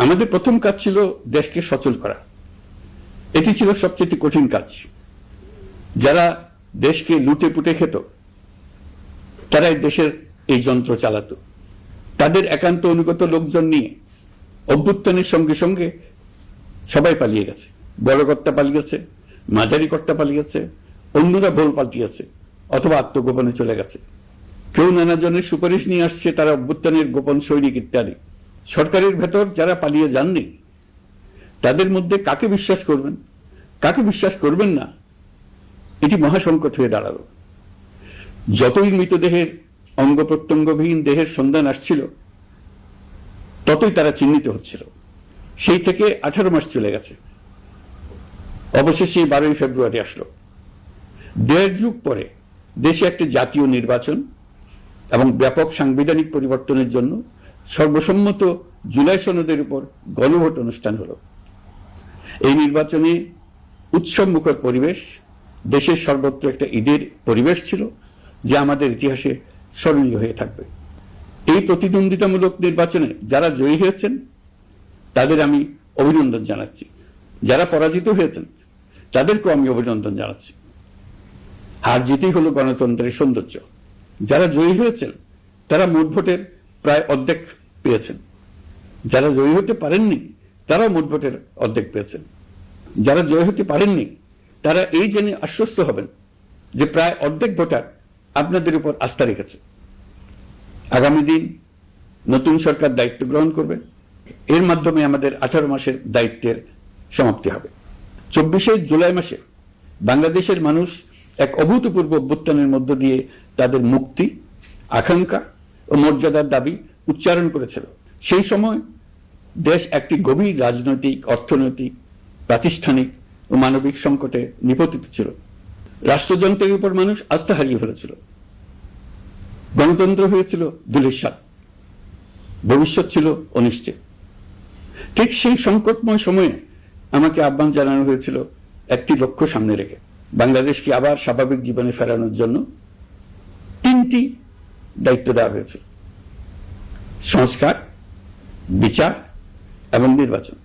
আমাদের প্রথম কাজ ছিল দেশকে সচল করা। এটি ছিল সবচেয়ে কঠিন কাজ। যারা দেশকে লুটে পুটে খেত তারাই দেশের এই যন্ত্র চালাতো। তাদের একান্ত অনুগত লোকজন নিয়ে অভ্যুত্থানের সঙ্গে সঙ্গে সবাই পালিয়ে গেছে। বড় কর্তা পালিয়েছে, মাঝারি কর্তা পালিয়েছে, অন্যরা ভোল পাল্টিয়েছে অথবা আত্মগোপনে চলে গেছে। কেউ নানা জনের সুপারিশ নিয়ে আসছে, তারা অভ্যুত্থানের গোপন সৈনিক ইত্যাদি। সরকারের ভেতর যারা পালিয়ে যাননি তাদের মধ্যে কাকে বিশ্বাস করবেন, কাকে বিশ্বাস করবেন না, এটি মহাসংকট হয়ে দাঁড়ালো। যতই মৃতদেহের অঙ্গ প্রত্যঙ্গবিহীন দেহের সন্ধান আসছিল ততই তারা চিহ্নিত হচ্ছিল। সেই থেকে 18 মাস চলে গেছে। অবশেষে 12ই ফেব্রুয়ারি আসলো। 1.5 যুগ পরে দেশে একটি জাতীয় নির্বাচন এবং ব্যাপক সাংবিধানিক পরিবর্তনের জন্য সর্বসম্মত জুলাই সনদের উপর গণভোট অনুষ্ঠান হলো। এই নির্বাচনে উৎসব মুখর পরিবেশ, দেশের সর্বত্র একটা ঈদের পরিবেশ ছিল যা আমাদের ইতিহাসে স্মরণীয় হয়ে থাকবে। এই প্রতিদ্বন্দ্বিতামূলক নির্বাচনে যারা জয়ী হয়েছেন তাদের আমি অভিনন্দন জানাচ্ছি, যারা পরাজিত হয়েছেন তাদেরকেও আমি অভিনন্দন জানাচ্ছি। হার জিতেই হলো গণতন্ত্রের সৌন্দর্য। যারা জয়ী হয়েছেন তারা মোট ভোটের প্রায় অর্ধেক পেয়েছেন। যারা জয়ী হতে পারেননি তারাও মোট ভোটের অর্ধেক পেয়েছেন। যারা জয়ী হতে পারেননি তারা এই জেনে আশ্বস্ত হবেন যে প্রায় অর্ধেক ভোটার আপনাদের উপর আস্থা রেখেছে। আগামী দিন নতুন সরকার দায়িত্ব গ্রহণ করবে। এর মাধ্যমে আমাদের 18 মাসের দায়িত্বের সমাপ্তি হবে। 24শে জুলাই মাসে বাংলাদেশের মানুষ এক অভূতপূর্ব অভ্যুত্থানের মধ্য দিয়ে তাদের মুক্তি, আকাঙ্ক্ষা ও মর্যাদার দাবি উচ্চারণ করেছিল। সেই সময় দেশ একটি গভীর রাজনৈতিক, অর্থনৈতিক, প্রাতিষ্ঠানিক ও মানবিক সংকটে নিপতিত ছিল। রাষ্ট্রযন্ত্রের উপর মানুষ আস্থা হারিয়ে ফেলেছিল। গণতন্ত্র হয়েছিল ধূলিসাৎ, ভবিষ্যৎ ছিল অনিশ্চিত। ঠিক সেই সংকটময় সময়ে আমাকে আহ্বান জানানো হয়েছিল একটি লক্ষ্য সামনে রেখে, বাংলাদেশকে আবার স্বাভাবিক জীবনে ফেরানোর জন্য 3টি দায়িত্ব দেওয়া হয়েছিল: সংস্কার, বিচার এবং নির্বাচন।